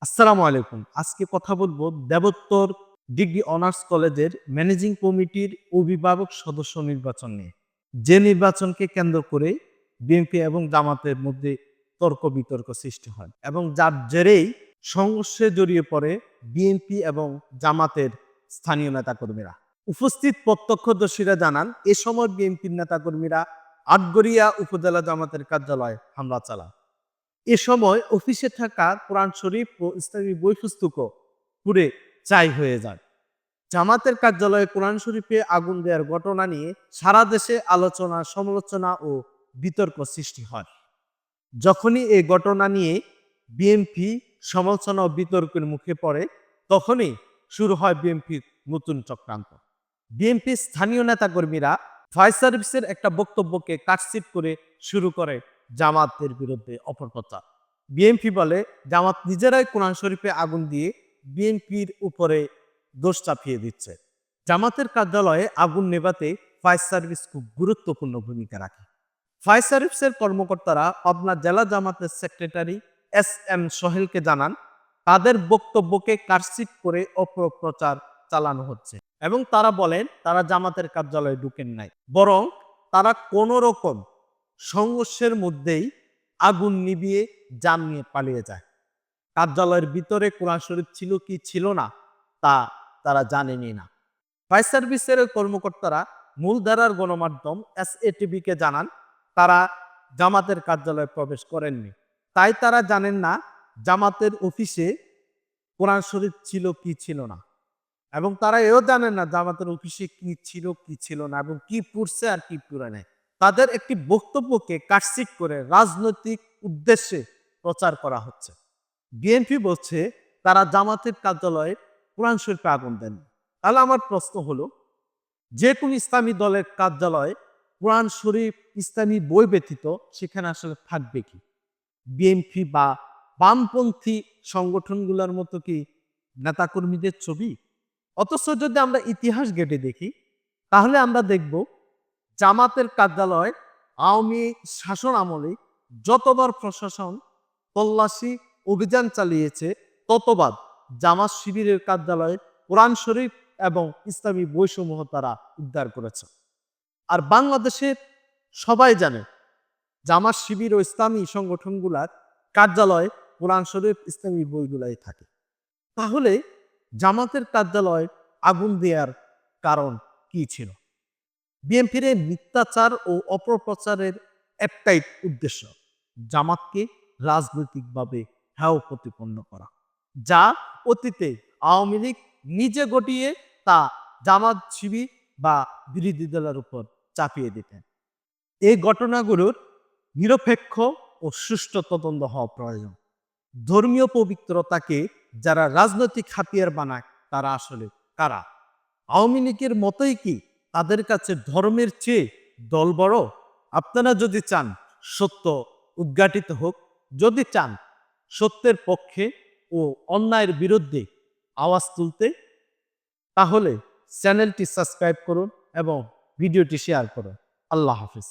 আসসালামু আলাইকুম। আজকে কথা বলবো দেবোত্তর ডিগ্রি অনার্স কলেজের ম্যানেজিং কমিটির অভিভাবক সদস্য নির্বাচন নিয়ে। যে নির্বাচনকে কেন্দ্র করে বিএনপি এবং জামাতের মধ্যে তর্ক-বিতর্ক সৃষ্টি হয় এবং যার জেরেই সংঘর্ষে জড়িয়ে পড়ে বিএনপি এবং জামাতের স্থানীয় নেতাকর্মীরা। উপস্থিত প্রত্যক্ষদর্শীরা জানান, এ সময় বিএনপির নেতাকর্মীরা আটঘরিয়া উপজেলা জামাতের কার্যালয়ে হামলা চালান। এ সময় অফিসে থাকা কোরআন শরীফ ও ইসলামী বই পুস্তকও পুড়ে ছাই হয়ে যায়। জামাতের কার্যালয়ে কোরআন শরীফে আগুন দেওয়ার ঘটনা নিয়ে সারা দেশে আলোচনা, সমালোচনা ও বিতর্ক সৃষ্টি হয়। যখনই এই ঘটনা নিয়ে বিএনপি সমালোচনা ও বিতর্কের মুখে পড়ে, তখনই শুরু হয় বিএনপির নতুন চক্রান্ত। বিএনপির স্থানীয় নেতাকর্মীরা ফায়ার সার্ভিসের একটা বক্তব্যকে কাটছিট করে শুরু করে জামাতের বিরুদ্ধে অপপ্রচার। বিএনপি বলে জামাত নিজেরাই কোরআন শরীফে আগুন দিয়ে বিএনপির উপরে দোষ চাপিয়ে দিচ্ছে। জামাতের কার্যালয়ে আগুন নেভাতে ফায়ার সার্ভিস খুব গুরুত্বপূর্ণ ভূমিকা রাখে। ফায়ার সার্ভিসের কর্মকর্তারা পাবনা জেলা জামাতের সেক্রেটারি এস.এম. সোহেলকে জানান, তাদের বক্তব্যকে কাটছিট করে অপপ্রচার চালানো হচ্ছে এবং তারা বলেন তারা জামাতের কার্যালয়ে ঢুকেন নাই, বরং তারা কোনো রকম সংঘর্ষের মধ্যেই আগুন নিভিয়ে যান নিয়ে পালিয়ে যায়। কার্যালয়ের ভিতরে কোরআন শরীফ ছিল কি ছিল না তা তারা জানেনই না। ফায়ার সার্ভিসের কর্মকর্তারা মূলধারার গণমাধ্যম এসএটিভিকে জানান, তারা জামাতের কার্যালয়ে প্রবেশ করেননি। তাই তারা জানেন না জামাতের অফিসে কোরআন শরীফ ছিল কি ছিল না, এবং তারা এও জানেন না জামাতের অফিসে কি ছিল কি ছিল না এবং কি পুড়ছে আর কি পুড়ে নাই। তাদের একটি বক্তব্যকে কাটছিট করে রাজনৈতিক উদ্দেশ্যে প্রচার করা হচ্ছে। বিএনপি বলছে তারা জামাতের কার্যালয়ে কোরআন শরীফে আগুন দেন। তাহলে আমার প্রশ্ন হলো, যে কোন ইসলামী দলের কার্যালয়ে কোরআন শরীফ ইসলামী বই ব্যতীত সেখানে আসলে থাকবে কি? বিএনপি বা বামপন্থী সংগঠনগুলোর মতো কি নেতাকর্মীদের ছবি? অথচ যদি আমরা ইতিহাস ঘেঁটে দেখি, তাহলে আমরা দেখব জামাতের কার্যালয় আওয়ামী শাসন আমলে যতবার প্রশাসন তল্লাশি অভিযান চালিয়েছে, ততবার জামাত শিবিরের কার্যালয়ে কোরআন শরীফ এবং ইসলামী বইসমূহ তারা উদ্ধার করেছে। আর বাংলাদেশের সবাই জানে জামাত শিবির ও ইসলামী সংগঠনগুলার কার্যালয়ে কোরআন শরীফ ইসলামী বইগুলাই থাকে। তাহলে জামাতের কার্যালয়ে আগুন দেওয়ার কারণ কি ছিল? বিএনপির এই মিথ্যাচার ও অপপ্রচারের একটাই উদ্দেশ্য, জামাতকে রাজনৈতিকভাবে হেয় প্রতিপন্ন করা, যা অতীতে আওয়ামী লীগ নিজে ঘটিয়ে তা জামাত শিবির বা বিরোধী দলের উপর চাপিয়ে দিতেন। এই ঘটনাগুলোর নিরপেক্ষ ও সুষ্ঠু তদন্ত হওয়া প্রয়োজন। ধর্মীয় পবিত্রতাকে যারা রাজনৈতিক হাতিয়ার বানায় তারা আসলে কারা? আওয়ামী লীগের মতোই কি তাদের কাছে ধর্মের চেয়ে দল বড়? আপনারা যদি চান সত্য উদ্ঘাটিত হোক, যদি চান সত্যের পক্ষে ও অন্যায়ের বিরুদ্ধে আওয়াজ তুলতে, তাহলে চ্যানেলটি সাবস্ক্রাইব করুন এবং ভিডিওটি শেয়ার করুন। আল্লাহ হাফিজ।